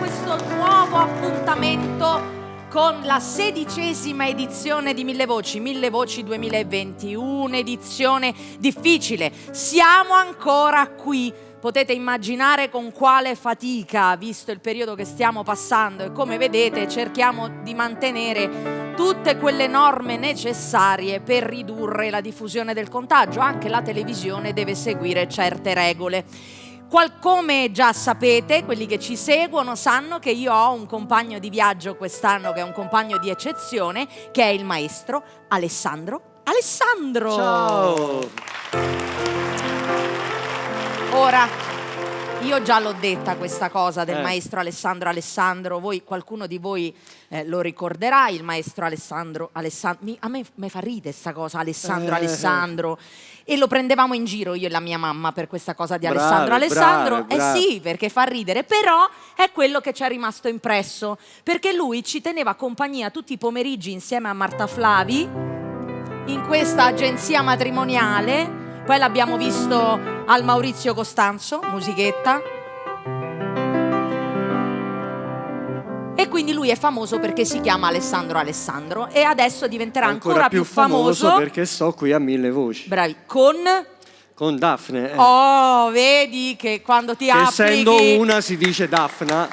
questo nuovo appuntamento con la 16ª edizione di Mille Voci 2020, un'edizione difficile. Siamo ancora qui. Potete immaginare con quale fatica, visto il periodo che stiamo passando, e come vedete cerchiamo di mantenere tutte quelle norme necessarie per ridurre la diffusione del contagio. Anche la televisione deve seguire certe regole. Come già sapete, quelli che ci seguono sanno che io ho un compagno di viaggio quest'anno, che è un compagno di eccezione, che è il maestro Alessandro. Ciao! Ora, io già l'ho detta questa cosa del maestro Alessandro, qualcuno di voi lo ricorderà, il maestro Alessandro. A me fa ridere questa cosa, Alessandro. E lo prendevamo in giro io e la mia mamma per questa cosa di Alessandro. Bravi. Sì, perché fa ridere, però è quello che ci è rimasto impresso, perché lui ci teneva compagnia tutti i pomeriggi insieme a Marta Flavi in questa agenzia matrimoniale. Poi l'abbiamo visto al Maurizio Costanzo, musichetta. E quindi lui è famoso perché si chiama Alessandro e adesso diventerà ancora più famoso perché sto qui a Mille Voci. Bravi, con Daphne. Oh, vedi che quando ti applichi... Essendo una si dice Daphna.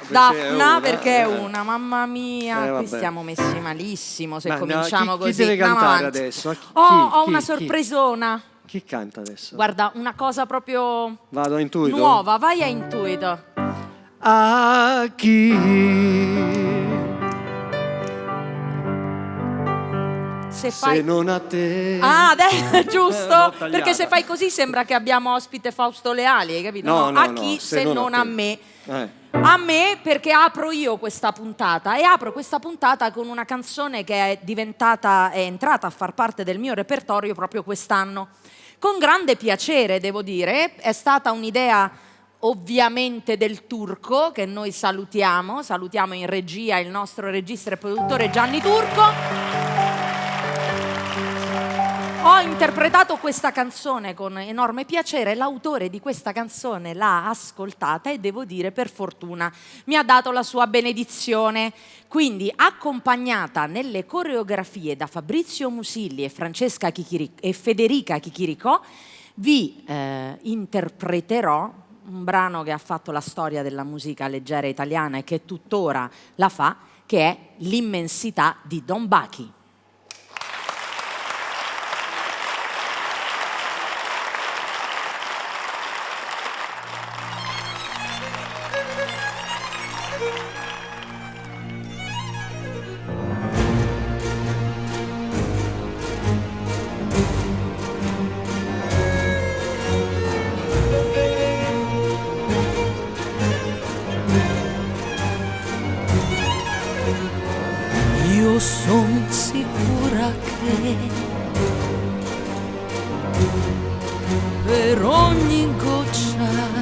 Perché è una, mamma mia, qui stiamo messi malissimo se cominciamo così. Chi deve cantare adesso? Ho una sorpresona. Chi canta adesso? Guarda, una cosa proprio Vado a intuito. Nuova, vai a intuito. A chi? Se non a te. Giusto, perché se fai così sembra che abbiamo ospite Fausto Leali, hai capito? No, a chi se non a me? A me, perché apro io questa puntata, e apro questa puntata con una canzone che è entrata a far parte del mio repertorio proprio quest'anno. Con grande piacere, devo dire, è stata un'idea ovviamente del Turco, che noi salutiamo in regia il nostro regista e produttore Gianni Turco. Ho interpretato questa canzone con enorme piacere, l'autore di questa canzone l'ha ascoltata e devo dire per fortuna mi ha dato la sua benedizione. Quindi, accompagnata nelle coreografie da Fabrizio Musilli e Federica Chicchiricò, vi interpreterò un brano che ha fatto la storia della musica leggera italiana e che tuttora la fa, che è L'immensità di Don Bachi. Io son sicura che per ogni goccia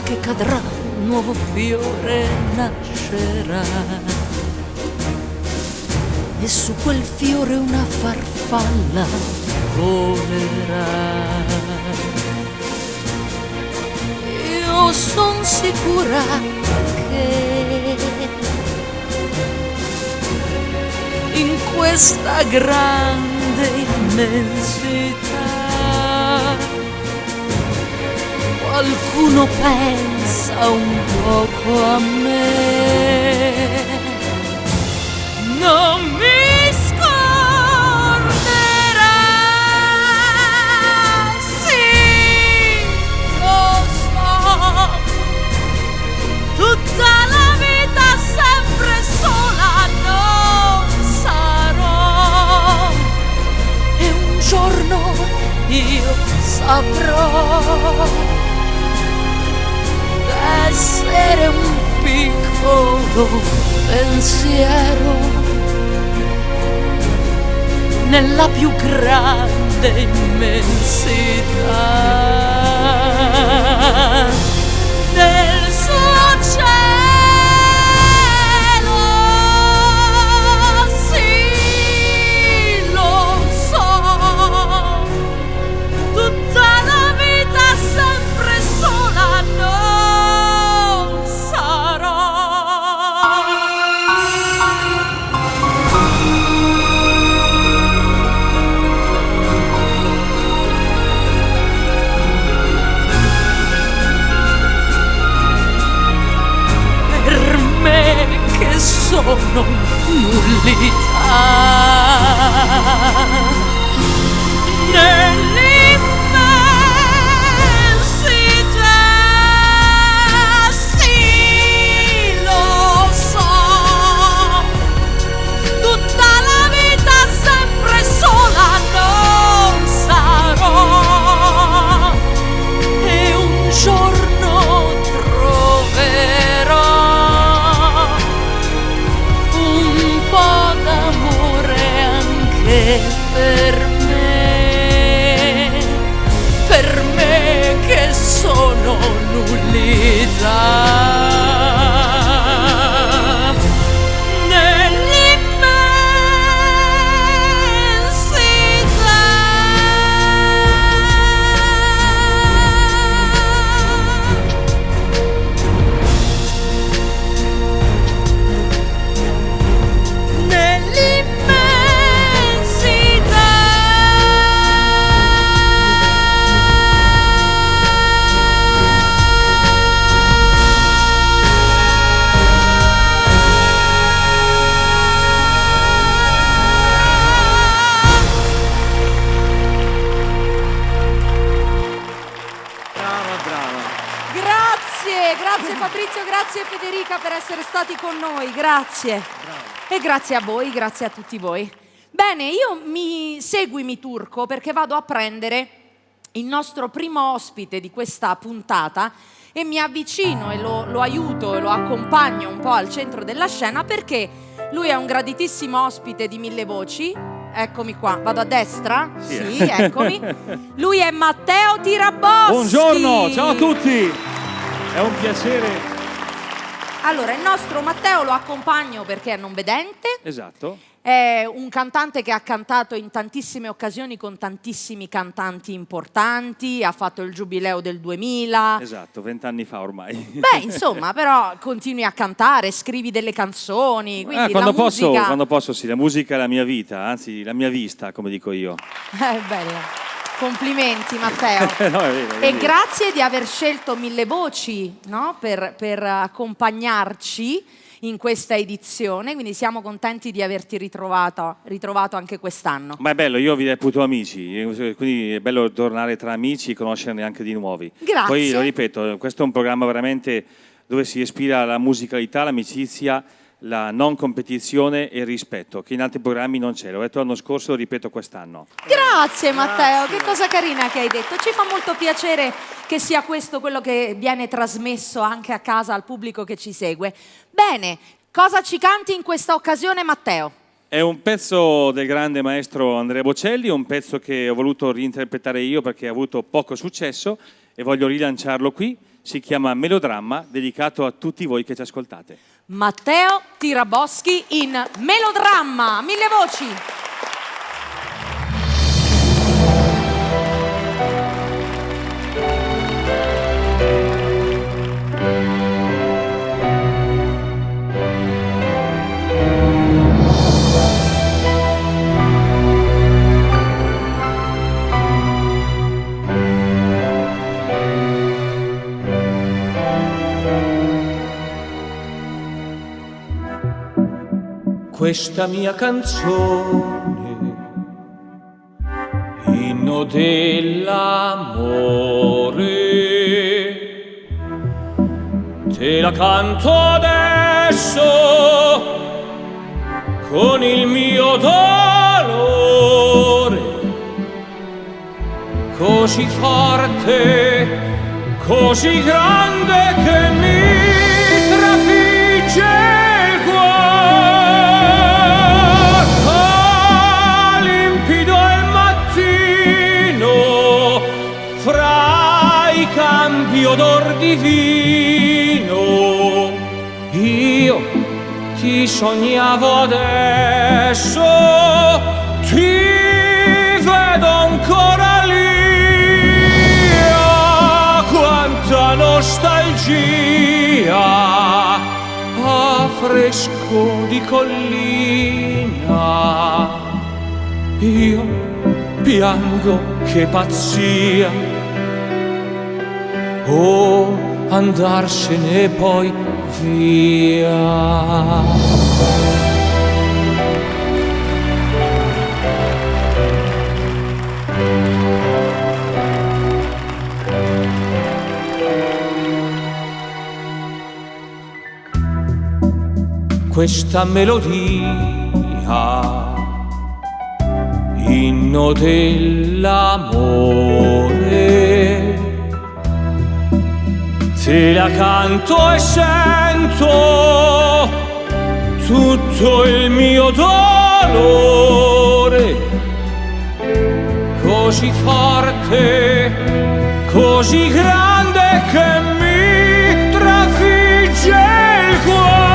che cadrà un nuovo fiore nascerà, e su quel fiore una farfalla volerà. Io son sicura che in questa grande immensità qualcuno pensa un poco a me. Non mi scorderà, sì, lo so, tutta la vita sempre sola non sarò, e un giorno io saprò essere un piccolo pensiero nella più grande immensità del suo cielo. Sì, lo so, tutta la vita sempre sola no che sono nullità. Nell'immensità, sì, lo so, tutta la vita sempre sola non sarò, e un giorno troverò un po' d'amore anche per me che sono nullità. Grazie Fabrizio, grazie Federica per essere stati con noi, grazie. Bravo. E grazie a voi, grazie a tutti voi. Bene, seguimi Turco, perché vado a prendere il nostro primo ospite di questa puntata e mi avvicino e lo aiuto e lo accompagno un po' al centro della scena, perché lui è un graditissimo ospite di Mille Voci. Eccomi qua, vado a destra? Sì, eccomi. Lui è Matteo Tiraboschi. Buongiorno, ciao a tutti. È un piacere. Allora, il nostro Matteo lo accompagno perché è non vedente. Esatto. È un cantante che ha cantato in tantissime occasioni con tantissimi cantanti importanti, ha fatto il Giubileo del 2000. Esatto, 20 anni fa ormai. Beh, insomma, però continui a cantare, scrivi delle canzoni, quindi la musica... Quando posso, sì, la musica è la mia vita, anzi la mia vista, come dico io. Bella. Complimenti Matteo. No, è vero, e grazie di aver scelto Mille Voci, no? per accompagnarci in questa edizione, quindi siamo contenti di averti ritrovato anche quest'anno. Ma è bello, io vi reputo amici, quindi è bello tornare tra amici e conoscerne anche di nuovi. Grazie. Poi lo ripeto, questo è un programma veramente dove si ispira la musicalità, l'amicizia, la non competizione e il rispetto, che in altri programmi non c'è. L'ho detto l'anno scorso, lo ripeto quest'anno. Grazie Matteo, che cosa carina che hai detto. Ci fa molto piacere che sia questo quello che viene trasmesso anche a casa al pubblico che ci segue. Bene, cosa ci canti in questa occasione Matteo? È un pezzo del grande maestro Andrea Bocelli, un pezzo che ho voluto reinterpretare io perché ha avuto poco successo e voglio rilanciarlo qui. Si chiama Melodramma, dedicato a tutti voi che ci ascoltate. Matteo Tiraboschi in Melodramma, Mille Voci. Questa mia canzone, inno dell'amore, te la canto adesso con il mio dolore, così forte, così grande che mi trafigge. Odor divino, io ti sognavo adesso, ti vedo ancora lì, oh, quanta nostalgia, a fresco di collina, io piango che pazzia. Oh, andarsene poi via. Questa melodia, inno dell'amore, te la canto e sento tutto il mio dolore, così forte, così grande che mi trafigge il cuore.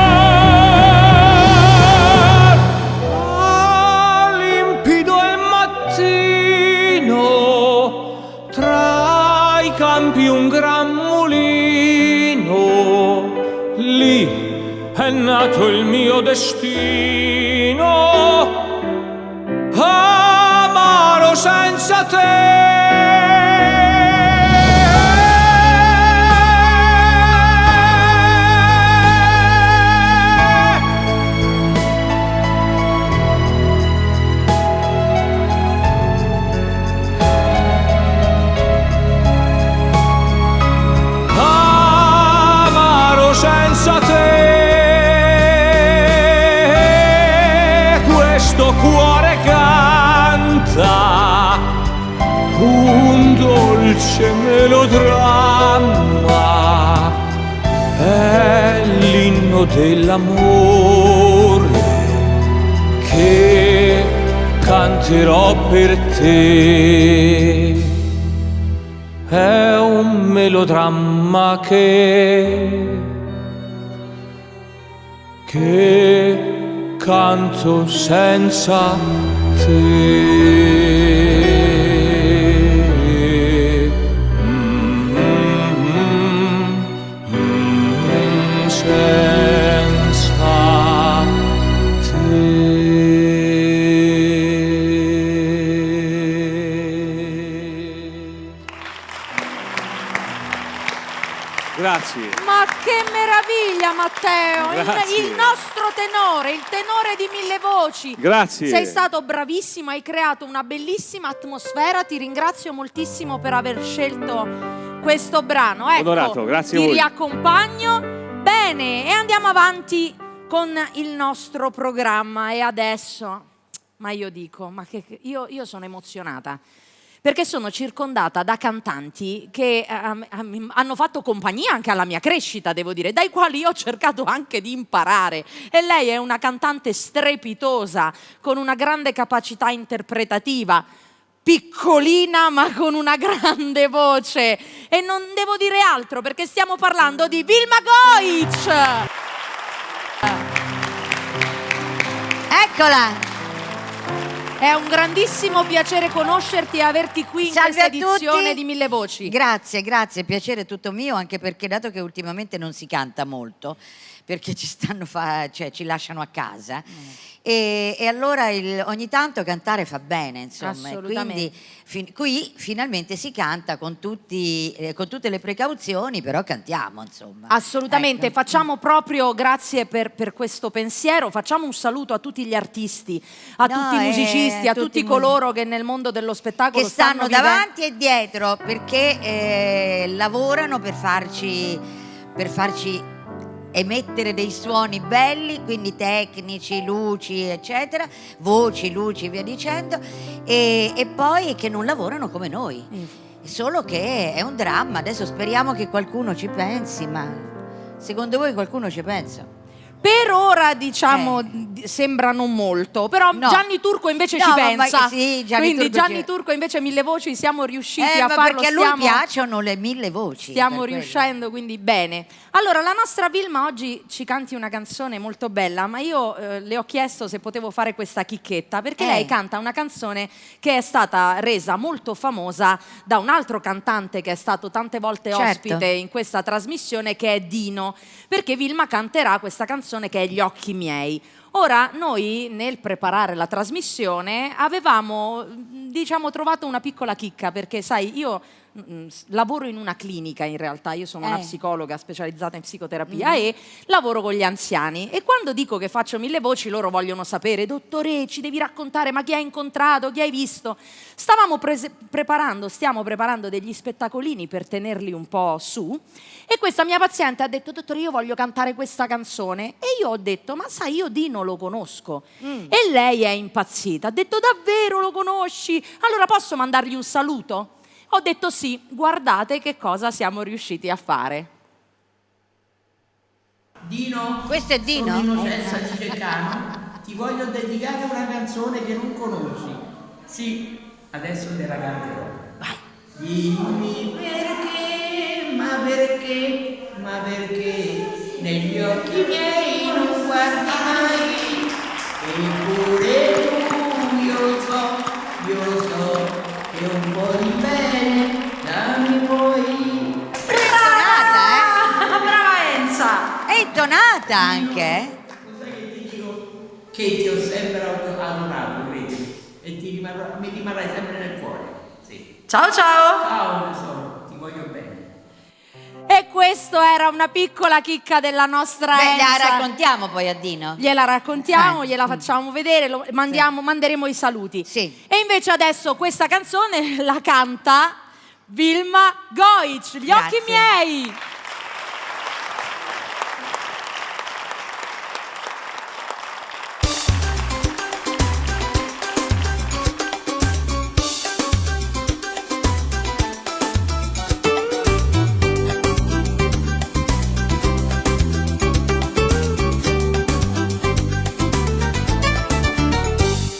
Campi un gran mulino, lì è nato il mio destino, amaro senza te. Senza te questo cuore canta un dolce melodramma, è l'inno dell'amore che canterò per te. È un melodramma che canto senza te. Senza Grazie. Ma che meraviglia, Matteo! Grazie. Il nostro tenore, il tenore di Mille Voci. Grazie. Sei stato bravissimo, hai creato una bellissima atmosfera. Ti ringrazio moltissimo per aver scelto questo brano. Ecco, onorato, grazie a ti voi. riaccompagno. Bene, e andiamo avanti con il nostro programma. E adesso, ma io dico, io sono emozionata. Perché sono circondata da cantanti che hanno fatto compagnia anche alla mia crescita, devo dire, dai quali io ho cercato anche di imparare. E lei è una cantante strepitosa, con una grande capacità interpretativa, piccolina ma con una grande voce. E non devo dire altro perché stiamo parlando di Vilma Goic! Eccola! È un grandissimo piacere conoscerti e averti qui in Salve questa a tutti. edizione di Mille Voci. Grazie, piacere tutto mio, anche perché dato che ultimamente non si canta molto, perché ci lasciano a casa, e allora ogni tanto cantare fa bene, insomma. Assolutamente. Quindi qui finalmente si canta con tutte le precauzioni, però cantiamo, insomma. Assolutamente, Ecco. facciamo proprio, grazie per questo pensiero, facciamo un saluto a tutti gli artisti, a tutti i musicisti, a tutti coloro che nel mondo dello spettacolo che stanno vivendo. davanti e dietro, perché lavorano per farci emettere dei suoni belli, quindi tecnici, luci, eccetera, voci, luci, via dicendo, e poi che non lavorano come noi. Solo che è un dramma. Adesso speriamo che qualcuno ci pensi, ma secondo voi qualcuno ci pensa? Per ora, diciamo, sembra non molto, però No. Gianni Turco invece ci No, pensa. ma sì, Quindi Turco Gianni Turco invece Mille Voci siamo riusciti a ma farlo. perché a lui piacciono le mille voci. Stiamo per quello. riuscendo, quindi bene. Allora, la nostra Vilma oggi ci canti una canzone molto bella, ma io le ho chiesto se potevo fare questa chicchetta, perché lei canta una canzone che è stata resa molto famosa da un altro cantante che è stato tante volte ospite in questa trasmissione, che è Dino, perché Vilma canterà questa canzone che è Gli occhi miei. Ora, noi nel preparare la trasmissione avevamo, diciamo, trovato una piccola chicca, perché sai, io lavoro in una clinica in realtà, io sono una psicologa specializzata in psicoterapia e lavoro con gli anziani, e quando dico che faccio 1000 voci loro vogliono sapere: dottore, ci devi raccontare, ma chi hai incontrato, chi hai visto? Stiamo preparando degli spettacolini per tenerli un po' su, e questa mia paziente ha detto: dottore, io voglio cantare questa canzone. E io ho detto: ma sai, io Dino lo conosco. E lei è impazzita, ha detto: davvero lo conosci? Allora posso mandargli un saluto? Ho detto sì, guardate che cosa siamo riusciti a fare. Dino, Questo è Dino? sono Innocenza di Ceccano, ti voglio dedicare una canzone che non conosci. Sì, adesso te la canterò. Vai. Dimmi perché negli occhi miei non guardi mai, eppure tu io lo so, che un po' di bene già mi puoi. Brava Enza! È intonata anche. Lo sai che ti dico? Che ti ho sempre adorato, credimi, e mi rimarrai sempre nel cuore. Sì. Ciao ciao! Ciao tesoro, ti voglio bene. E questo era una piccola chicca della nostra Beh, la Enza. raccontiamo poi a Dino. Gliela raccontiamo, gliela facciamo vedere, manderemo i saluti. Sì. E invece adesso questa canzone la canta Vilma Goic, Gli occhi Grazie. miei.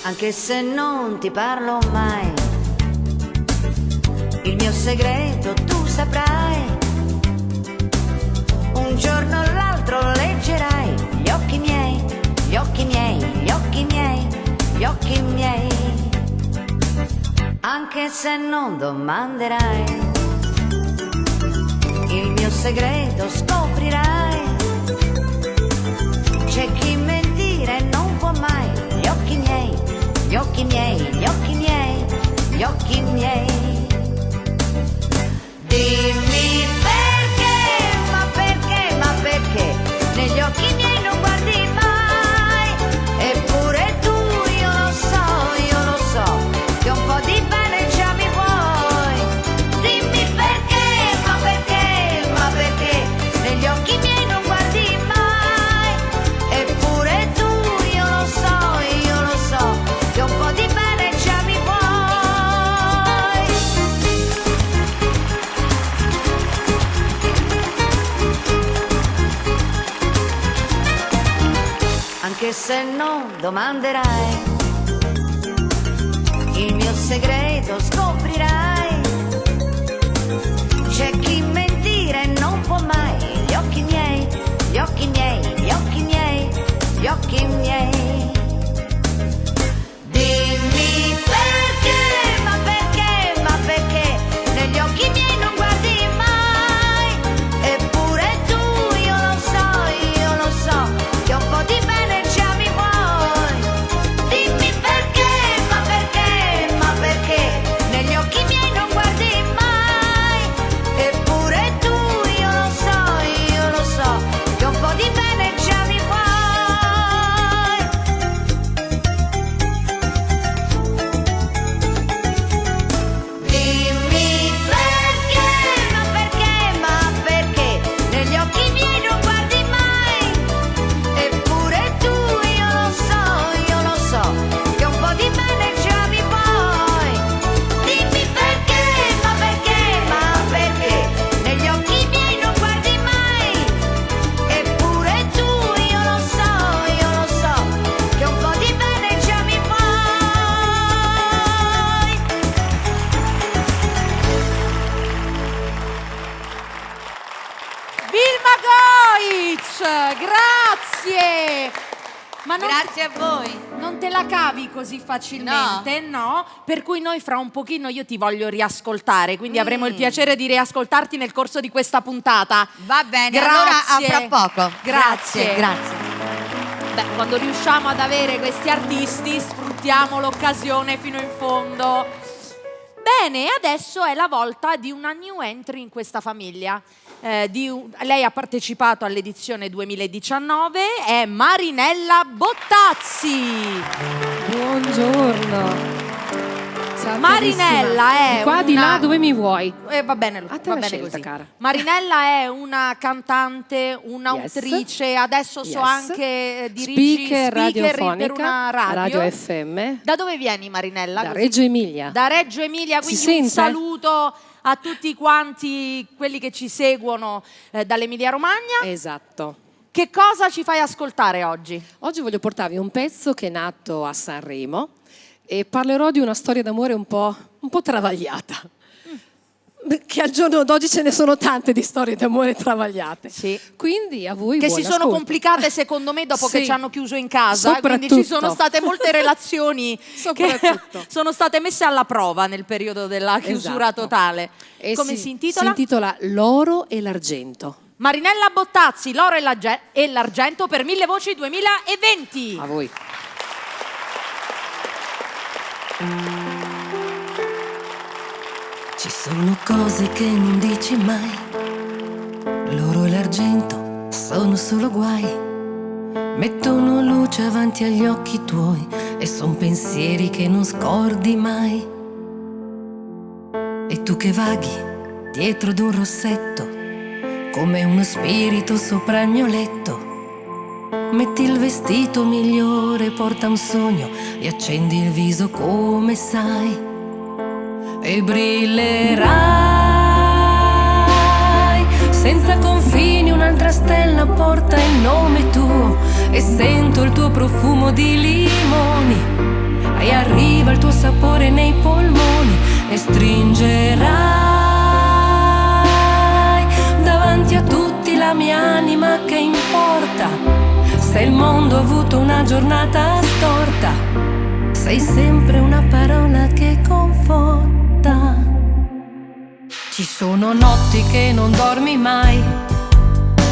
Anche se non ti parlo mai, il mio segreto tu saprai. Un giorno o l'altro leggerai gli occhi miei, gli occhi miei, gli occhi miei, gli occhi miei. Anche se non domanderai, il mio segreto scoprirai. C'è chi mentire non può mai, gli occhi miei, gli occhi miei, gli occhi miei, gli occhi miei. Dimmi perché, ma perché, ma perché negli occhi miei non guardi mai. Eppure tu, io lo so, che un po' di bene già mi vuoi. Dimmi perché, ma perché, ma perché negli occhi miei non guardi mai. Eppure tu, io lo so, che un po' di bene già mi vuoi. Anche se non domanderai, il mio segreto scoprirai. C'è chi mentire non può mai, gli occhi miei, gli occhi miei, gli occhi miei, gli occhi miei. Dimmi perché, ma perché negli occhi miei non guardi mai. Eppure tu, io lo so, che un po' di bene già mi vuoi. Dimmi perché, ma perché negli occhi miei non guardi mai. Eppure tu, io lo so, che un po' di bene già mi vuoi. Dimmi perché, ma perché negli occhi miei non guardi mai. Eppure tu, io lo so, che un po' di bene già mi vuoi. Dimmi perché, ma perché negli occhi miei non guardi mai. Eppure tu, io lo so, che un po' di bene già mi vuoi. Vilma Goic, grazie! Ma non, Grazie a voi. non te la cavi così facilmente, no? Per cui noi fra un pochino io ti voglio riascoltare, quindi avremo il piacere di riascoltarti nel corso di questa puntata. Va bene, Grazie. allora a fra poco. Grazie. Grazie. Beh, quando riusciamo ad avere questi artisti, sfruttiamo l'occasione fino in fondo. Bene, adesso è la volta di una new entry in questa famiglia. Lei ha partecipato all'edizione 2019, è Marinella Bottazzi. Buongiorno. Ciao, Marinella carissima. è di qua, di là, dove mi vuoi? Va bene, A te va la bene scelta, così. cara. Marinella è una cantante, un'autrice, adesso so Yes. anche dirigi Speaker radiofonica, per una radio. Radio FM. Da dove vieni, Marinella? Da Così. Reggio Emilia. Da Reggio Emilia, Si quindi un sente? saluto a tutti quanti quelli che ci seguono dall'Emilia Romagna. Esatto. Che cosa ci fai ascoltare oggi? Oggi voglio portarvi un pezzo che è nato a Sanremo e parlerò di una storia d'amore un po' travagliata. Che al giorno d'oggi ce ne sono tante di storie d'amore travagliate. Sì. Quindi a voi Che buon si sono ascolto. complicate secondo me dopo che Sì. ci hanno chiuso in casa, quindi ci sono state molte relazioni che Soprattutto. sono state messe alla prova nel periodo della chiusura Esatto. totale. E Come si intitola? Si intitola L'oro e l'argento. Marinella Bottazzi, l'oro e l'argento per 1000 voci 2020. A voi. Ci sono cose che non dici mai, l'oro e l'argento sono solo guai, mettono luce avanti agli occhi tuoi e son pensieri che non scordi mai. E tu che vaghi dietro ad un rossetto, come uno spirito sopra il mio letto, metti il vestito migliore, porta un sogno e accendi il viso come sai. E brillerai senza confini, un'altra stella porta il nome tuo e sento il tuo profumo di limoni e arriva il tuo sapore nei polmoni e stringerai davanti a tutti la mia anima. Che importa se il mondo ha avuto una giornata storta, sei sempre una parola che conforta. Ci sono notti che non dormi mai,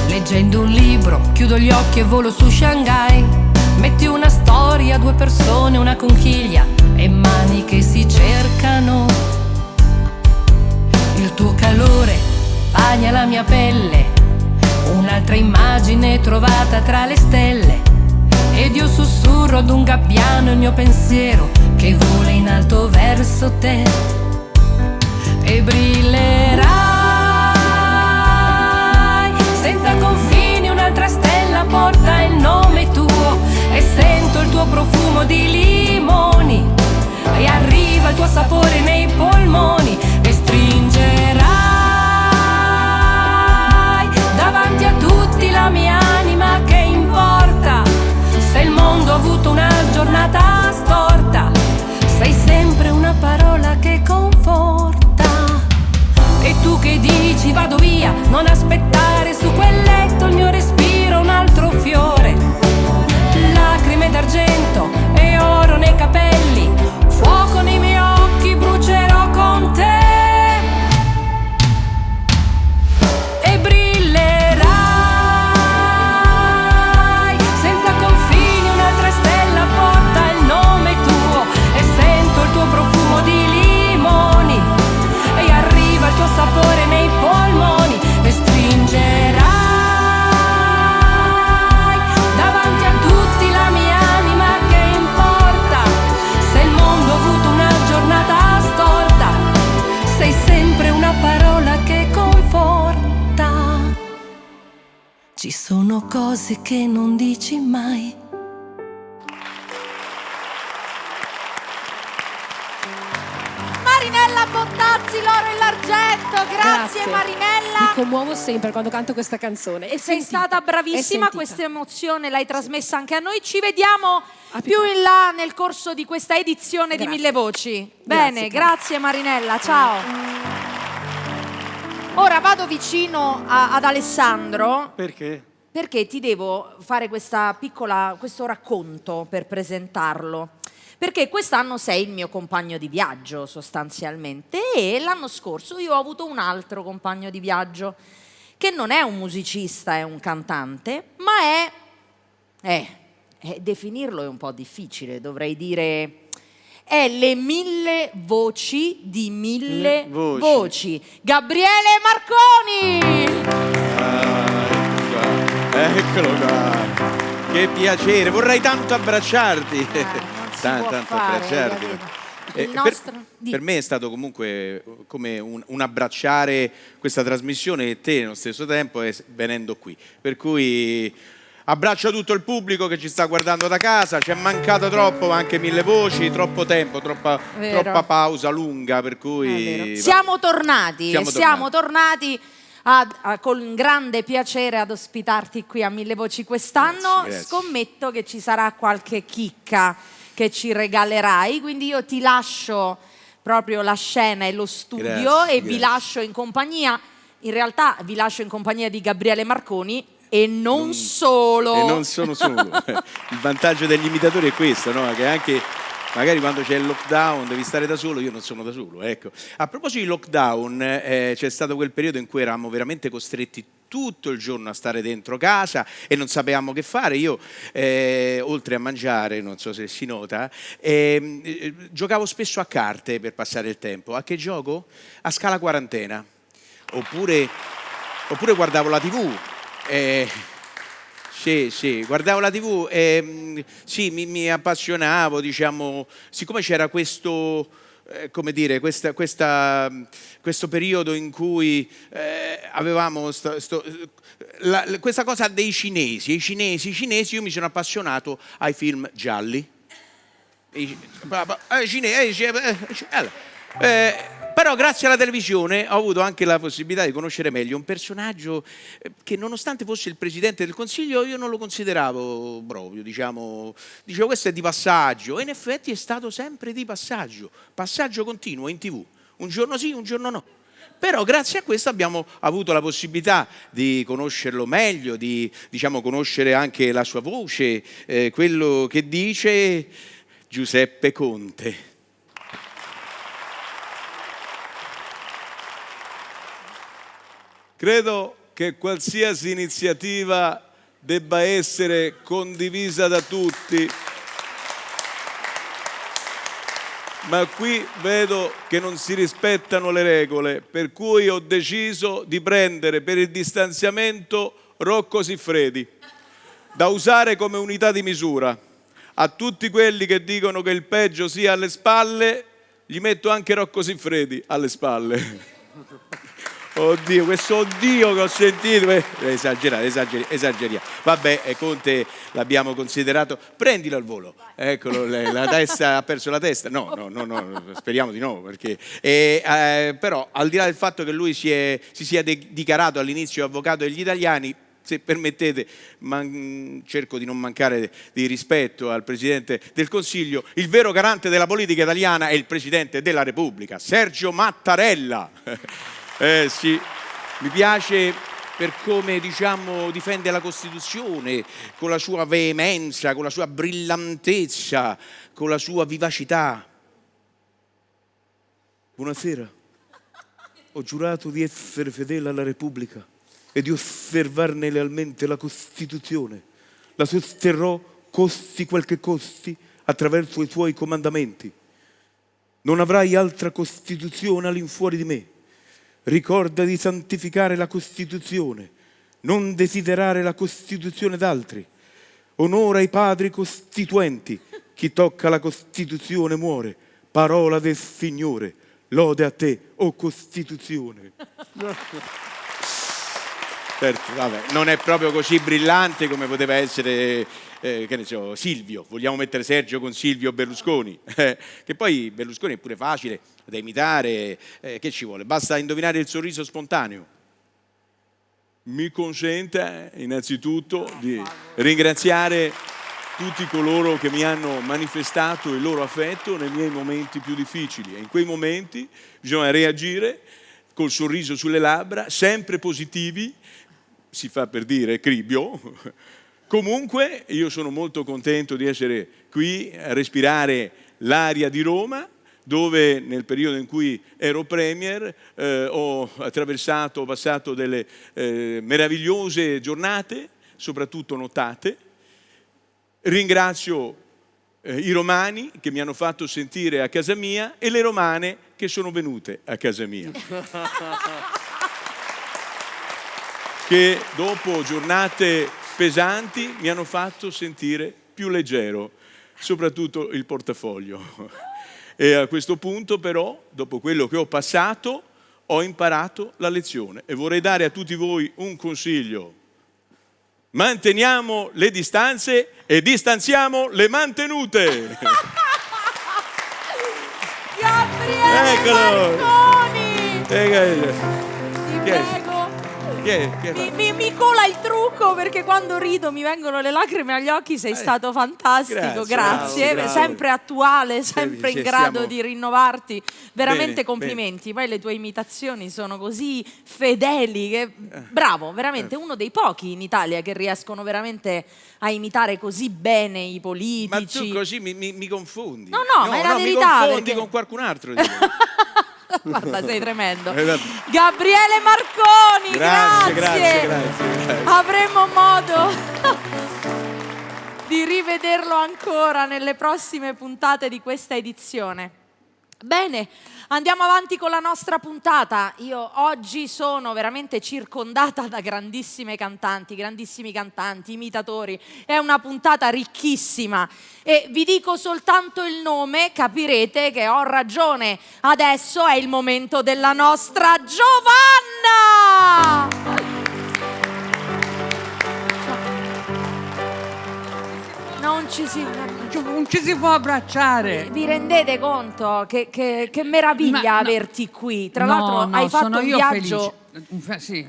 leggendo un libro, chiudo gli occhi e volo su Shanghai. Metti una storia, due persone, una conchiglia e mani che si cercano. Il tuo calore bagna la mia pelle, un'altra immagine trovata tra le stelle. Ed io sussurro ad un gabbiano il mio pensiero che vola in alto verso te. E brillerai senza confini, un'altra stella porta il nome tuo e sento il tuo profumo di limoni e arriva il tuo sapore nei polmoni e stringerai davanti a tutti la mia anima. Che importa se il mondo ha avuto una giornata storta, sei sempre una parola che conforta. E tu che dici vado via, non aspettare su quel letto il mio respiro, un altro fiore, lacrime d'argento e oro nei capelli, fuoco nei miei occhi, brucerò con te. E brillerai senza confini, un'altra stella porta il nome tuo e sento il tuo profumo di limoni e arriva il tuo sapore nei polmoni e stringerai davanti a tutti la mia anima. Che importa se il mondo ha avuto una giornata storta, sei sempre una parola che conforta. Ci sono cose che non dici mai. Marinella Bottazzi, l'oro e l'argento. Grazie Marinella. Mi commuovo sempre quando canto questa canzone. E Sei stata bravissima, questa emozione l'hai trasmessa anche a noi. Ci vediamo più più in là nel corso di questa edizione di Grazie. 1000 voci. Grazie, Bene, cara. grazie Marinella, ciao. Ora vado vicino ad Alessandro Perché? perché ti devo fare questo racconto per presentarlo. Perché quest'anno sei il mio compagno di viaggio sostanzialmente e l'anno scorso io ho avuto un altro compagno di viaggio che non è un musicista, è un cantante, ma è definirlo è un po' difficile, dovrei dire è le 1000 voci di 1000 voci. Gabriele Marconi! Eccolo qua. Che piacere, vorrei tanto abbracciarti. Tanto abbracciarti. Per me è stato comunque come un abbracciare questa trasmissione e te nello stesso tempo venendo qui. Per cui abbraccio tutto il pubblico che ci sta guardando da casa. Ci è mancato troppo, anche 1000 voci, troppo tempo, troppa pausa lunga, per cui siamo tornati con grande piacere ad ospitarti qui a 1000 voci quest'anno. Grazie. Scommetto che ci sarà qualche chicca che ci regalerai, quindi io ti lascio proprio la scena e lo studio e vi lascio in compagnia, in realtà vi lascio in compagnia di Gabriele Marconi e non solo. E non sono solo. Il vantaggio degli imitatori è questo, no? Che anche magari quando c'è il lockdown devi stare da solo, io non sono da solo, ecco. A proposito di lockdown, c'è stato quel periodo in cui eravamo veramente costretti tutto il giorno a stare dentro casa e non sapevamo che fare. Io, oltre a mangiare, non so se si nota, giocavo spesso a carte per passare il tempo. A che gioco? A Scala Quarantena. Oppure guardavo la TV. Sì, guardavo la TV e mi appassionavo, diciamo, siccome c'era questo, come dire, questo periodo in cui avevamo questa cosa dei cinesi, i cinesi, io mi sono appassionato ai film gialli. Però grazie alla televisione ho avuto anche la possibilità di conoscere meglio un personaggio che, nonostante fosse il Presidente del Consiglio, io non lo consideravo proprio, dicevo questo è di passaggio, e in effetti è stato sempre di passaggio continuo in TV, un giorno sì, un giorno no. Però grazie a questo abbiamo avuto la possibilità di conoscerlo meglio, di conoscere anche la sua voce, quello che dice Giuseppe Conte. Credo che qualsiasi iniziativa debba essere condivisa da tutti, ma qui vedo che non si rispettano le regole, per cui ho deciso di prendere per il distanziamento Rocco Siffredi, da usare come unità di misura. A tutti quelli che dicono che il peggio sia alle spalle, gli metto anche Rocco Siffredi alle spalle. Oddio, questo oddio che ho sentito, esageriamo. Vabbè, Conte l'abbiamo considerato, prendilo al volo, eccolo, la testa, ha perso la testa, no, speriamo di no, perché, però al di là del fatto che lui si sia dichiarato all'inizio avvocato degli italiani, se permettete, cerco di non mancare di rispetto al Presidente del Consiglio, il vero garante della politica italiana è il Presidente della Repubblica, Sergio Mattarella. Sì, mi piace per come, difende la Costituzione, con la sua veemenza, con la sua brillantezza, con la sua vivacità. Buonasera, ho giurato di essere fedele alla Repubblica e di osservarne lealmente la Costituzione. La sosterrò, costi quel che costi, attraverso i suoi comandamenti. Non avrai altra Costituzione all'infuori di me. Ricorda di santificare la Costituzione, non desiderare la Costituzione d'altri. Onora i padri costituenti. Chi tocca la Costituzione muore. Parola del Signore. Lode a te, o Costituzione. Certo, vabbè, non è proprio così brillante come poteva essere, che ne so, Silvio. Vogliamo mettere Sergio con Silvio Berlusconi, che poi Berlusconi è pure facile da imitare, che ci vuole? Basta indovinare il sorriso spontaneo. Mi consenta innanzitutto di ringraziare tutti coloro che mi hanno manifestato il loro affetto nei miei momenti più difficili, e in quei momenti bisogna reagire col sorriso sulle labbra, sempre positivi, si fa per dire cribio. Comunque io sono molto contento di essere qui a respirare l'aria di Roma, dove nel periodo in cui ero premier ho passato delle meravigliose giornate, soprattutto nottate, ringrazio i romani che mi hanno fatto sentire a casa mia e le romane che sono venute a casa mia. Che dopo giornate pesanti mi hanno fatto sentire più leggero, soprattutto il portafoglio. E a questo punto però, dopo quello che ho passato, ho imparato la lezione e vorrei dare a tutti voi un consiglio. Manteniamo le distanze e distanziamo le mantenute. Gabriele Marconi! Ti prego. Mi cola il trucco perché quando rido mi vengono le lacrime agli occhi. Sei stato fantastico, grazie. Sempre attuale, sempre in grado di rinnovarti. Veramente complimenti. Poi le tue imitazioni sono così fedeli che bravo, veramente uno dei pochi in Italia che riescono veramente a imitare così bene i politici. Ma tu così mi confondi. No, ma è la verità. Mi confondi perché... con qualcun altro. Guarda, sei tremendo. Gabriele Marconi, grazie. Avremo modo di rivederlo ancora nelle prossime puntate di questa edizione. Bene, andiamo avanti con la nostra puntata. Io oggi sono veramente circondata da grandissimi cantanti, imitatori. È una puntata ricchissima e vi dico soltanto il nome, capirete che ho ragione. Adesso è il momento della nostra Giovanna! Non ci si può abbracciare. Vi rendete conto che meraviglia averti qui? Tra l'altro hai fatto un viaggio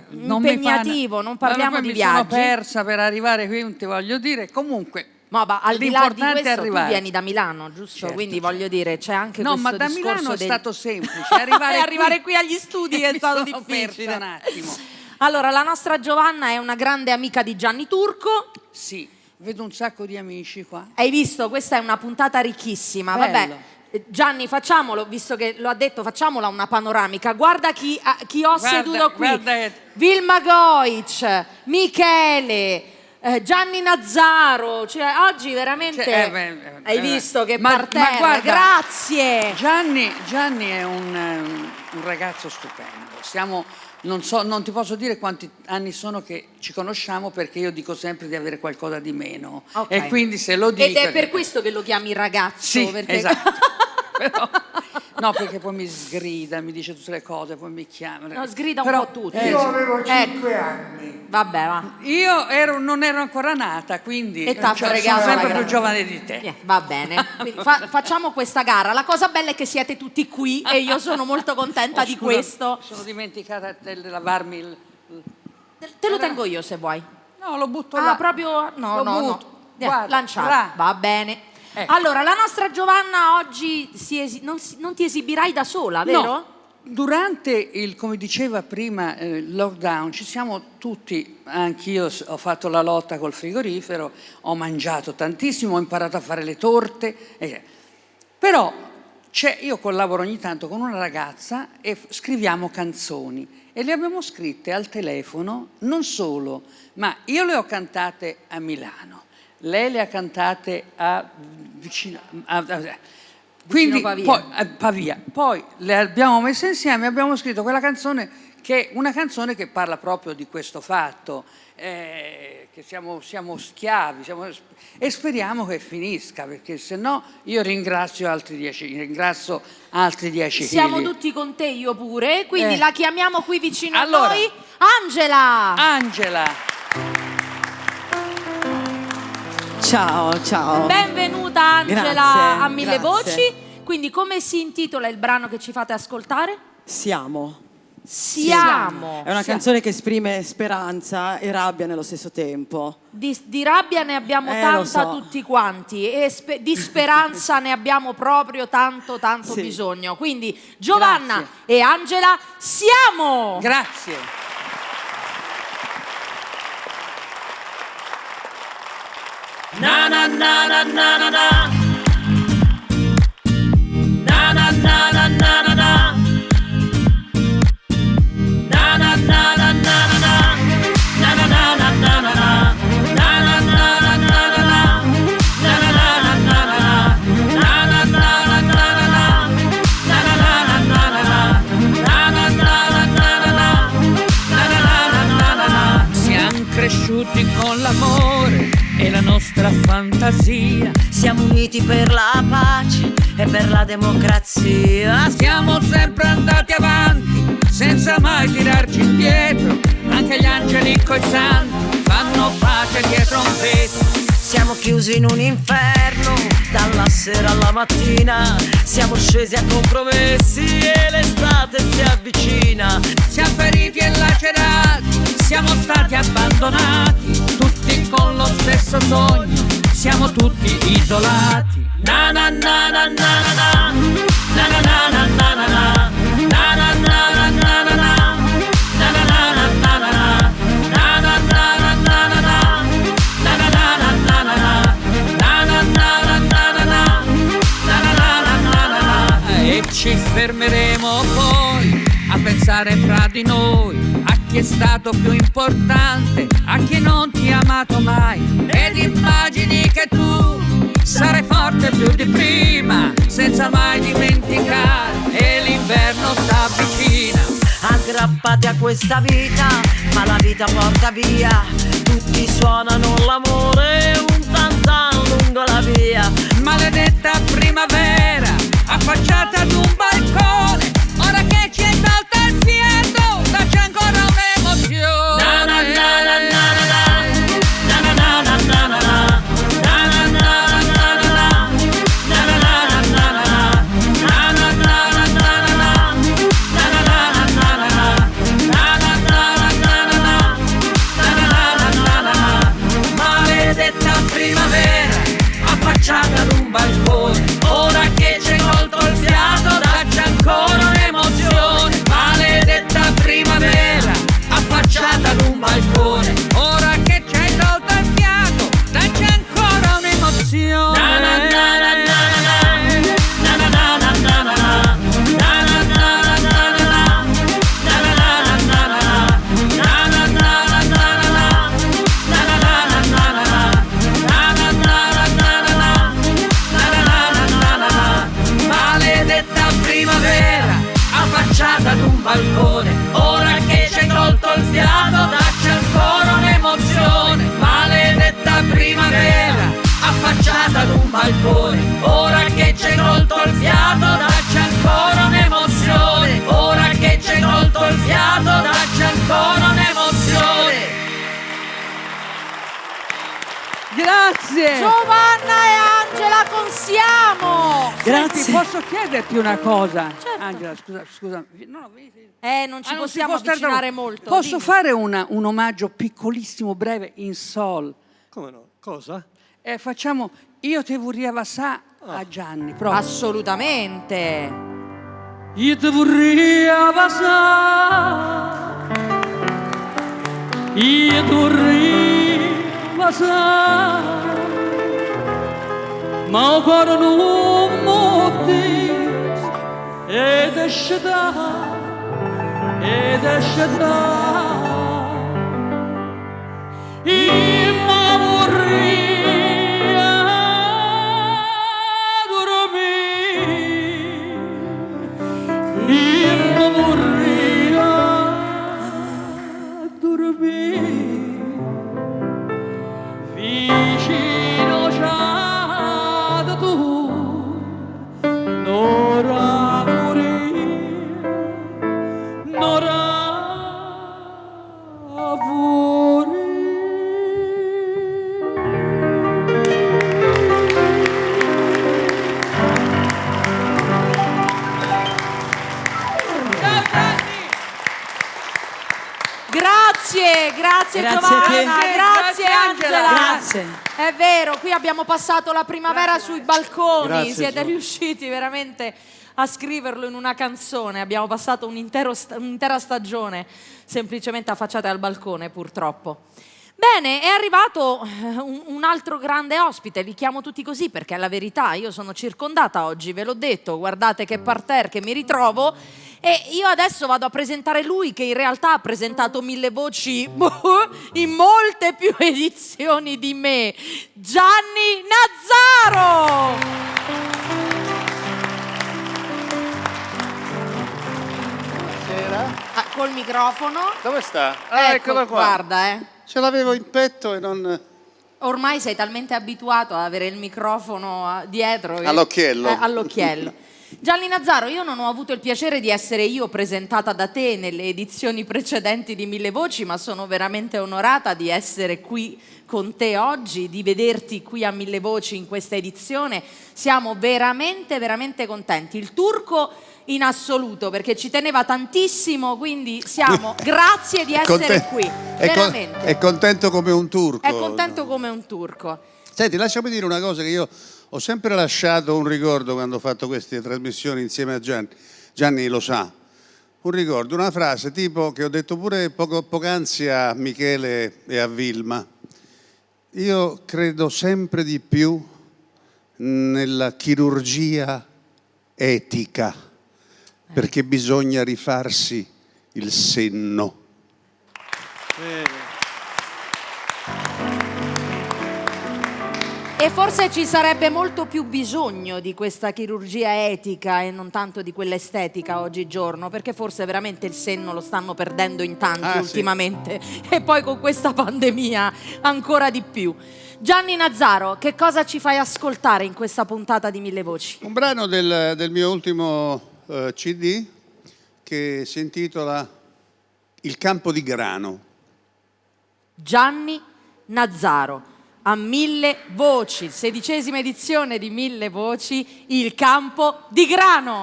impegnativo, non parliamo di viaggi. Mi sono persa per arrivare qui, non ti voglio dire. Comunque, ma al di là di questo arrivare. Tu vieni da Milano, giusto? Certo, Quindi voglio dire, c'è anche questo ma da discorso Milano è stato semplice. Arrivare qui agli studi è stato difficile. Un attimo. Allora, la nostra Giovanna è una grande amica di Gianni Turco. Sì. Vedo un sacco di amici qua. Hai visto? Questa è una puntata ricchissima. Bello. Vabbè, Gianni, facciamolo, visto che lo ha detto, facciamola una panoramica. Guarda chi ho seduto qui. Vilma Goic, Michele, Gianni Nazzaro. Cioè, oggi veramente hai visto che parterre. Guarda, grazie. Gianni è un ragazzo stupendo. Non ti posso dire quanti anni sono che ci conosciamo perché io dico sempre di avere qualcosa di meno. Okay. E quindi se lo dico... Ed è per questo che lo chiami ragazzo? Sì, perché... esatto. Però, no, perché poi mi sgrida, mi dice tutte le cose, poi mi chiama. No, sgrida un po' tutti. Io avevo 5 anni. Vabbè, va. Io non ero ancora nata, quindi sono sempre più giovane di te. Va bene, facciamo questa gara. La cosa bella è che siete tutti qui e io sono molto contenta di questo. Sono dimenticata di lavarmi il... Te lo tengo io se vuoi. No, lo butto là. Proprio... No. Guarda, lanciato. là. Va bene. Ecco. Allora, la nostra Giovanna oggi non ti esibirai da sola, vero? No. Durante come diceva prima, il lockdown, ci siamo tutti, anch'io ho fatto la lotta col frigorifero, ho mangiato tantissimo, ho imparato a fare le torte, però io collaboro ogni tanto con una ragazza e scriviamo canzoni e le abbiamo scritte al telefono, non solo, ma io le ho cantate a Milano, lei le ha cantate vicino quindi Pavia. Poi le abbiamo messe insieme e abbiamo scritto quella canzone che è una canzone che parla proprio di questo fatto, che siamo schiavi e speriamo che finisca, perché se no io ringrazio altri 10 Siamo tutti con te, io pure, quindi la chiamiamo qui vicino a allora, noi. Angela. Ciao. Benvenuta Angela Grazie, a Mille grazie. Voci. Quindi come si intitola il brano che ci fate ascoltare? Siamo. Siamo. È una canzone che esprime speranza e rabbia nello stesso tempo. Di rabbia ne abbiamo lo tanta so. tutti quanti e di speranza ne abbiamo proprio tanto Sì. bisogno. Quindi Giovanna Grazie. e Angela, siamo! Grazie. Na na na na na na na. Na na na na na na na. Na na na na na na na. Na na na na na na na. Na na na na na na na. cresciuti con l'amore e la nostra fantasia. Siamo uniti per la pace e per la democrazia. Siamo sempre andati avanti senza mai tirarci indietro. Anche gli angeli coi santi fanno pace dietro un vetro. Siamo chiusi in un inferno dalla sera alla mattina. Siamo scesi a compromessi e l'estate si avvicina. Siamo feriti e lacerati, siamo stati abbandonati, tutti con lo stesso sogno, siamo tutti isolati. Na na na na na na na, na na na na na na na, na na na na na na na. E ci fermeremo poi a pensare fra di noi a chi è stato più importante, a chi non ti ha amato mai. Ed immagini che tu sarai forte più di prima, senza mai dimenticare, e l'inverno sta vicina. Aggrappati a questa vita, ma la vita porta via. Tutti suonano l'amore, un tantan lungo la via. Maledetta primavera, affacciata ad un balcone, ora che ci hai tolto il fiato, dacci ancora un'emozione. Na na na na na na, na na na na na na, na na na na na na, na na na na na na, na na na na na na, na na na na na, na na na na na. Maledetta primavera, affacciata ad un balcone, ora che ci hai tolto il fiato, dacci ancora un'emozione. Maledetta primavera, affacciata ad un balcone, ora che ci hai tolto il fiato, dacci ancora un'emozione. Na na na na na na, na na na na na na, na na na na na na, na na na na na na, na na na na na na, na na na na na na, na na na na. Maledetta primavera, affacciata ad un balcone, ora che ci hai tolto il fiato, dacci ancora un'emozione. Maledetta primavera, affacciata ad un balcone, ora che ci hai tolto il fiato, dacci ancora un'emozione. Ora che ci hai tolto il fiato, dacci ancora un'emozione. Grazie. Giovanna e Angela Consiamo. Senti, posso chiederti una cosa? Angela, scusa. No, non ci possiamo avvicinare molto. Posso dimmi. fare un omaggio piccolissimo, breve, in sol? Come no? Cosa? Facciamo Io te vorrei avvassà a Gianni, proprio. Assolutamente. Io te vorrei avvassà, io te vorrei avvassà, ma il cuore non muote ed esce da io ma vorrei io vorrei dormire vicino a tu, n'ora morire, n'ora Grazie Giovanna, grazie Angela. Grazie. È vero, qui abbiamo passato la primavera sui balconi, Grazie, siete Gio. riusciti veramente a scriverlo in una canzone, abbiamo passato un'intera stagione semplicemente affacciate al balcone, purtroppo. Bene, è arrivato un altro grande ospite, li chiamo tutti così perché è la verità, io sono circondata oggi, ve l'ho detto, guardate che parterre che mi ritrovo, e io adesso vado a presentare lui che in realtà ha presentato Mille Voci in molte più edizioni di me, Gianni Nazzaro! Buonasera. Col microfono. Dove sta? Ecco, Eccola qua. guarda, Ce l'avevo in petto e non... Ormai sei talmente abituato ad avere il microfono dietro. All'occhiello. All'occhiello. Gianni Nazzaro, io non ho avuto il piacere di essere io presentata da te nelle edizioni precedenti di Mille Voci, ma sono veramente onorata di essere qui con te oggi, di vederti qui a Mille Voci in questa edizione. Siamo veramente, veramente contenti. Il Turco in assoluto, perché ci teneva tantissimo, quindi siamo grazie di essere qui. Veramente. È contento come un turco. È contento come un turco. Senti, lasciami dire una cosa che io ho sempre lasciato un ricordo quando ho fatto queste trasmissioni insieme a Gianni. Gianni lo sa. Un ricordo, una frase tipo che ho detto pure poc'anzi a Michele e a Vilma. Io credo sempre di più nella chirurgia etica, perché bisogna rifarsi il senno. E forse ci sarebbe molto più bisogno di questa chirurgia etica e non tanto di quella estetica oggigiorno, perché forse veramente il senno lo stanno perdendo in tanti ultimamente, sì. E poi con questa pandemia ancora di più. Gianni Nazzaro, che cosa ci fai ascoltare in questa puntata di Mille Voci? Un brano del mio ultimo CD che si intitola Il campo di grano. Gianni Nazzaro. A Mille Voci, 16ª edizione di Mille Voci, Il campo di grano.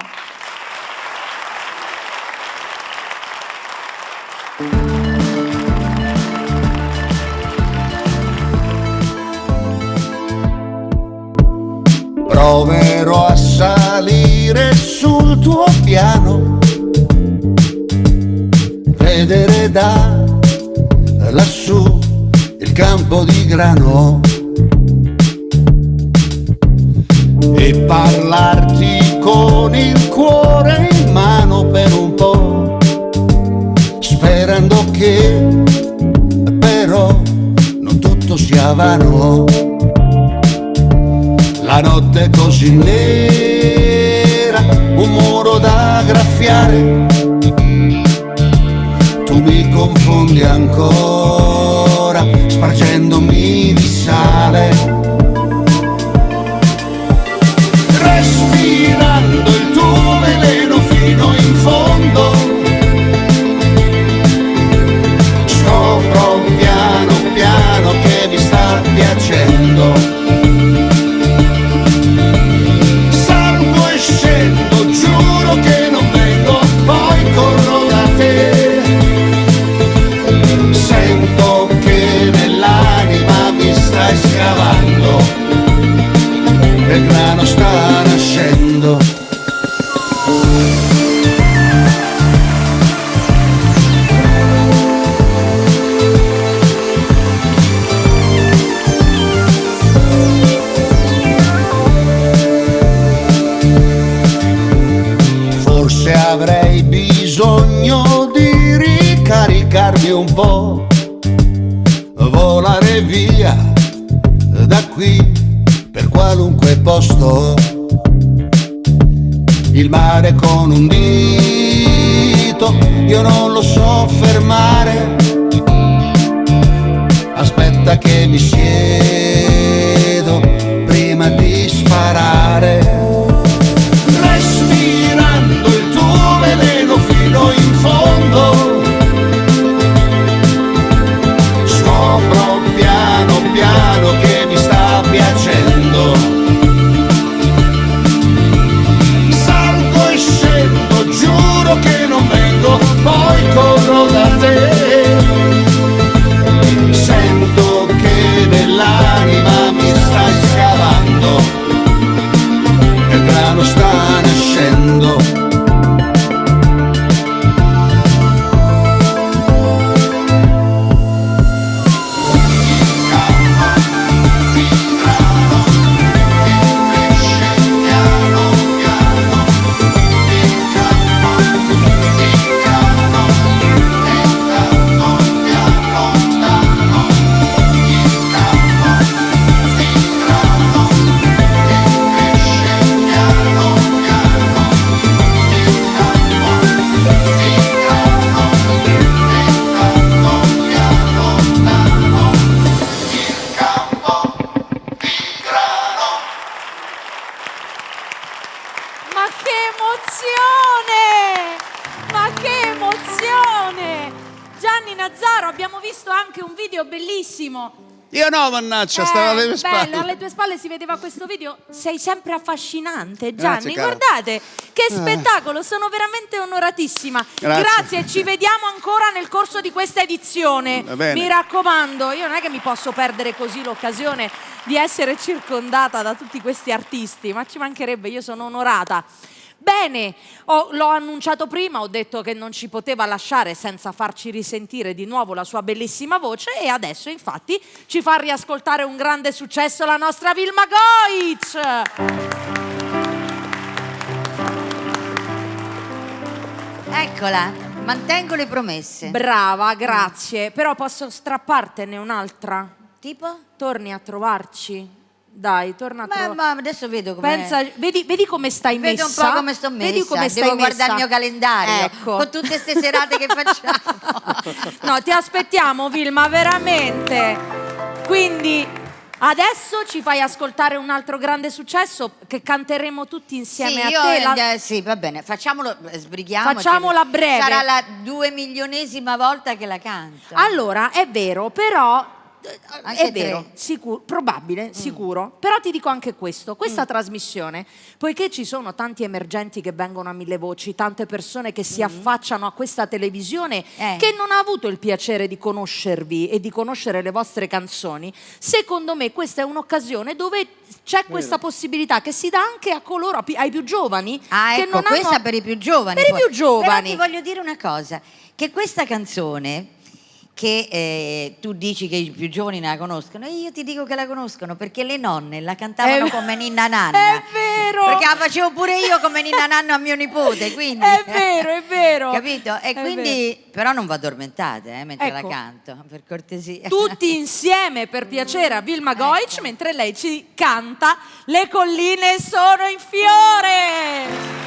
Proverò a salire sul tuo piano, vedere da lassù il campo di grano e parlarti con il cuore in mano per un po', sperando che però non tutto sia vano. La notte è così nera, un muro da graffiare, tu mi confondi ancora, spargendomi di sale, respirando il tuo veleno fino in fondo, scopro piano piano che mi sta piacendo, salgo e scendo, giuro che non vengo, poi corro da te. Sento che nell'anima mi stai scavando, il grano sta nascendo. Forse avrei bisogno di ricaricarmi un po', volare via da qui per qualunque posto, il mare con un dito io non lo so fermare, aspetta che mi siedo prima di sparare, respirando il tuo veleno fino in fondo, scopro piano piano che mi sta piacendo, salgo e scendo, giuro che non vengo, poi corro da te, sento che nell'anima bellissimo. Io no, mannaggia, stavo alle mie spalle. Bello, alle tue spalle si vedeva questo video. Sei sempre affascinante, Grazie, Gianni. cara. Guardate, che spettacolo, sono veramente onoratissima. Grazie. Ci vediamo ancora nel corso di questa edizione. Va bene. Mi raccomando, io non è che mi posso perdere così l'occasione di essere circondata da tutti questi artisti, ma ci mancherebbe, io sono onorata. Bene, l'ho annunciato prima, ho detto che non ci poteva lasciare senza farci risentire di nuovo la sua bellissima voce e adesso infatti ci fa riascoltare un grande successo la nostra Vilma Goic. Eccola, mantengo le promesse. Brava, grazie, però posso strappartene un'altra? Tipo? Torni a trovarci. Dai, torna a trovare. Ma adesso vedo come. Pensa, vedi come stai Vedo messa. un po' come sto messa. Vedi come stai Devo messa. guardare il mio calendario. Ecco. Con tutte queste serate che facciamo. No, ti aspettiamo, Vilma, veramente. Quindi adesso ci fai ascoltare un altro grande successo che canteremo tutti insieme a te. Sì, va bene, facciamolo, sbrighiamoci. Facciamola breve. Sarà la 2.000.000esima volta che la canto. Allora, è vero, però Anche è vero, sicuro, probabile, sicuro. Però ti dico anche questo, questa trasmissione, poiché ci sono tanti emergenti che vengono a Mille Voci, tante persone che si affacciano a questa televisione che non ha avuto il piacere di conoscervi e di conoscere le vostre canzoni, secondo me questa è un'occasione dove c'è questa possibilità che si dà anche a coloro, ai più giovani. Che Ecco, non questa hanno... per i più giovani. Per i più giovani. Però ti voglio dire una cosa, che questa canzone che tu dici che i più giovani la conoscono, e io ti dico che la conoscono perché le nonne la cantavano come Ninna Nanna. È vero! Perché la facevo pure io come Ninna Nanna a mio nipote, quindi. È vero, è vero. Capito? E È quindi, però non vi addormentate mentre Ecco. la canto, per cortesia. Tutti insieme per piacere a Vilma Goic mentre lei ci canta Le colline sono in fiore.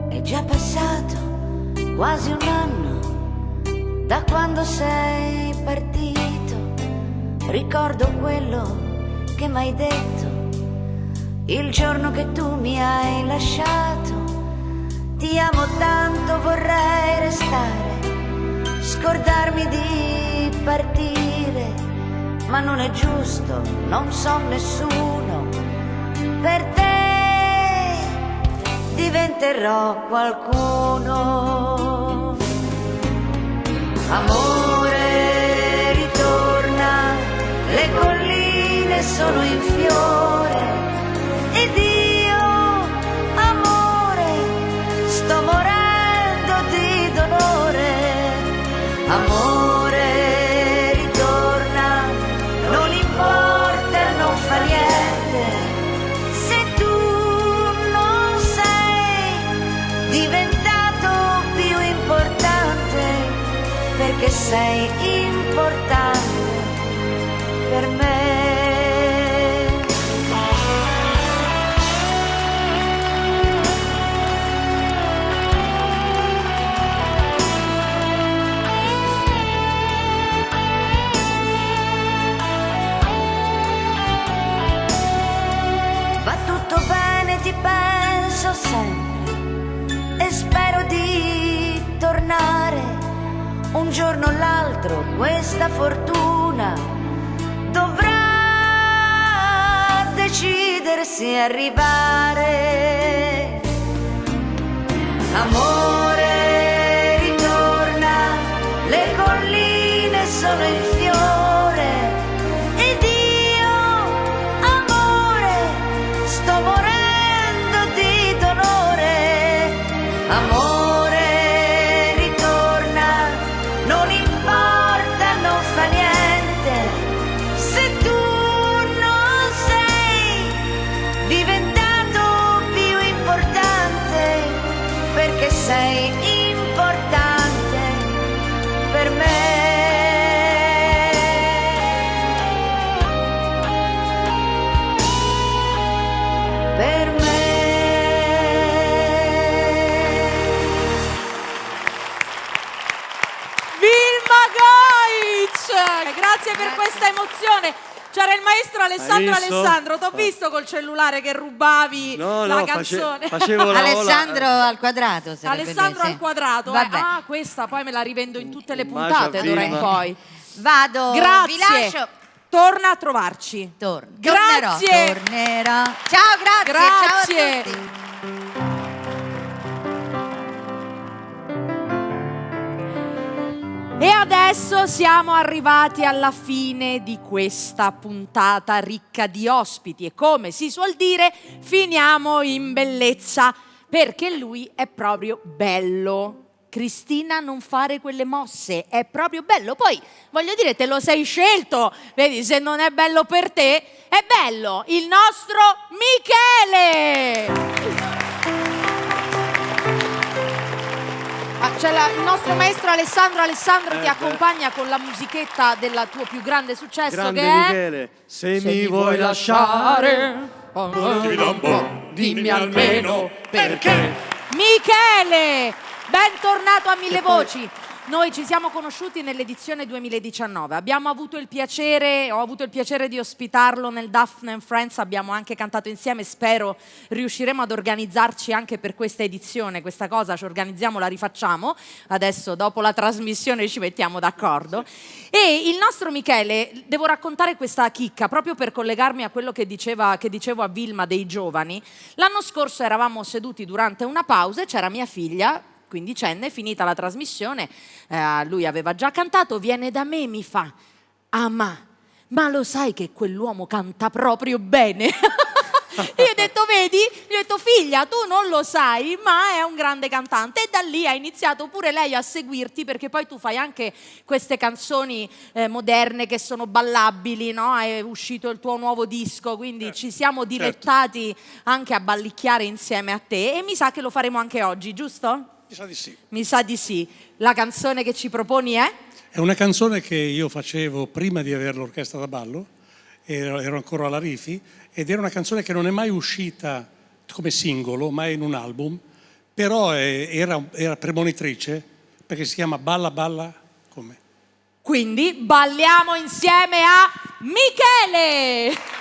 È già passato quasi un anno da quando sei partito. Ricordo quello che m'hai detto il giorno che tu mi hai lasciato. Ti amo tanto, vorrei restare, scordarmi di partire, ma non è giusto, non so nessuno. Per te diventerò qualcuno. Amore, ritorna, le colline sono in fiore ed io, amore, sto morendo di dolore. Amore, ritorna, non importa, non fa niente, se tu non sei diventato più importante, perché sei importante per me. Va tutto bene, ti penso sempre e spero di tornare un giorno o l'altro. Questa fortuna dovrà decidersi e arrivare. Amore, ritorna, le colline sono in fiore ed io, amore, sto morendo di dolore. Amore, ritorna, non importa, non fa niente, se tu non sei diventato più importante, perché sei importante per me. Per me. per questa emozione. C'era il maestro Alessandro Hai visto? Alessandro, t'ho visto col cellulare che rubavi la canzone. facevo la Alessandro al quadrato sarebbe Alessandro lui, al quadrato. Vabbè. Ah, questa poi me la rivendo in tutte le puntate d'ora in poi. Vado, Grazie. vi lascio. Torna a trovarci. Grazie. Tornerò. Ciao, grazie. Grazie. Ciao a tutti. E adesso siamo arrivati alla fine di questa puntata ricca di ospiti e come si suol dire finiamo in bellezza perché lui è proprio bello. Cristina, non fare quelle mosse, è proprio bello. Poi voglio dire, te lo sei scelto, vedi, se non è bello per te, è bello il nostro Michele. C'è il nostro maestro Alessandro. Alessandro ti accompagna con la musichetta del tuo più grande successo Grande che è Michele, se mi vuoi lasciare, dimmi almeno perché. Michele, bentornato a Mille Voci. Noi ci siamo conosciuti nell'edizione 2019, ho avuto il piacere di ospitarlo nel Daphne and Friends, abbiamo anche cantato insieme, spero riusciremo ad organizzarci anche per questa edizione, questa cosa ci organizziamo, la rifacciamo, adesso dopo la trasmissione ci mettiamo d'accordo. E il nostro Michele, devo raccontare questa chicca proprio per collegarmi a quello che dicevo a Vilma dei giovani. L'anno scorso eravamo seduti durante una pausa e c'era mia figlia, quindicenne, finita la trasmissione, lui aveva già cantato, viene da me e mi fa: ah ma lo sai che quell'uomo canta proprio bene? Io ho detto, vedi? Gli ho detto, figlia, tu non lo sai, ma è un grande cantante. E da lì ha iniziato pure lei a seguirti, perché poi tu fai anche queste canzoni moderne che sono ballabili, no? È uscito il tuo nuovo disco, quindi ci siamo dilettati anche a ballicchiare insieme a te e mi sa che lo faremo anche oggi, giusto? Mi sa di sì. Mi sa di sì. La canzone che ci proponi è? È una canzone che io facevo prima di avere l'orchestra da ballo, ero ancora alla Rifi, ed era una canzone che non è mai uscita come singolo, ma in un album, però era premonitrice, perché si chiama Balla Balla come. Quindi balliamo insieme a Michele!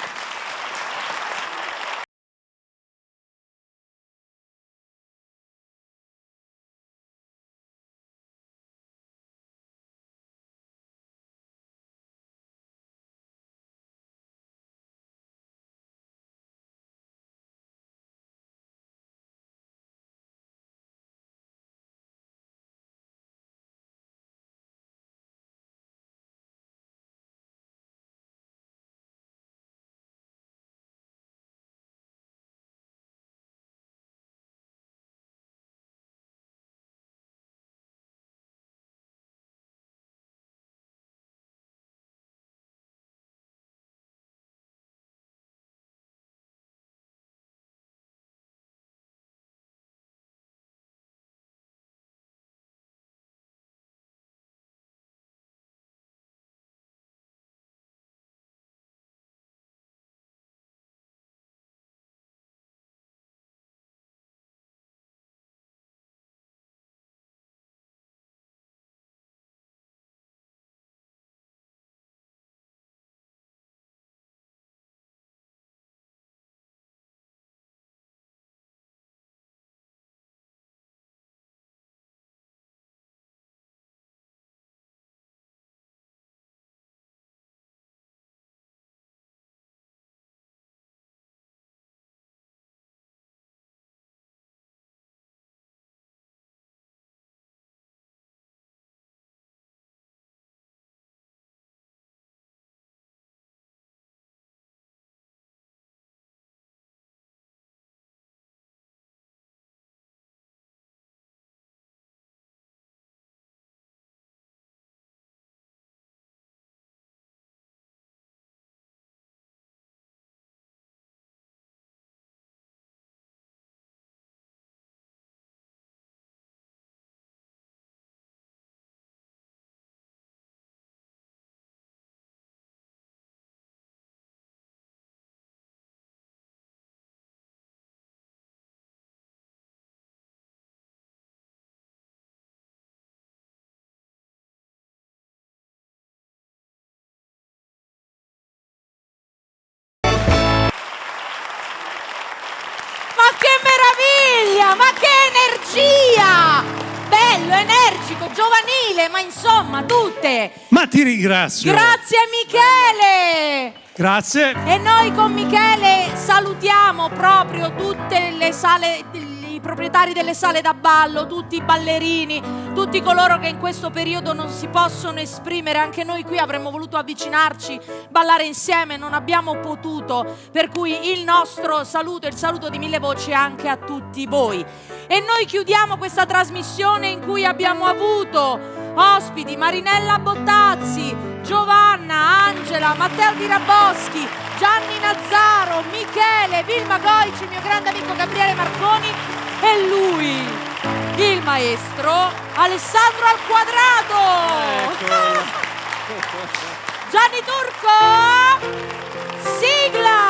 scolastico, giovanile, ma insomma tutte. Ma ti ringrazio. Grazie Michele. Grazie. E noi con Michele salutiamo proprio tutte le sale, i proprietari delle sale da ballo, tutti i ballerini, tutti coloro che in questo periodo non si possono esprimere. Anche noi qui avremmo voluto avvicinarci, ballare insieme, non abbiamo potuto, per cui il nostro saluto, il saluto di Mille Voci anche a tutti voi. E noi chiudiamo questa trasmissione in cui abbiamo avuto ospiti Marinella Bottazzi, Giovanna, Angela, Matteo Tiraboschi, Gianni Nazzaro, Michele, Vilma Goici, il mio grande amico Gabriele Marconi e lui, il maestro Alessandro Al Quadrato. Gianni Turco, sigla!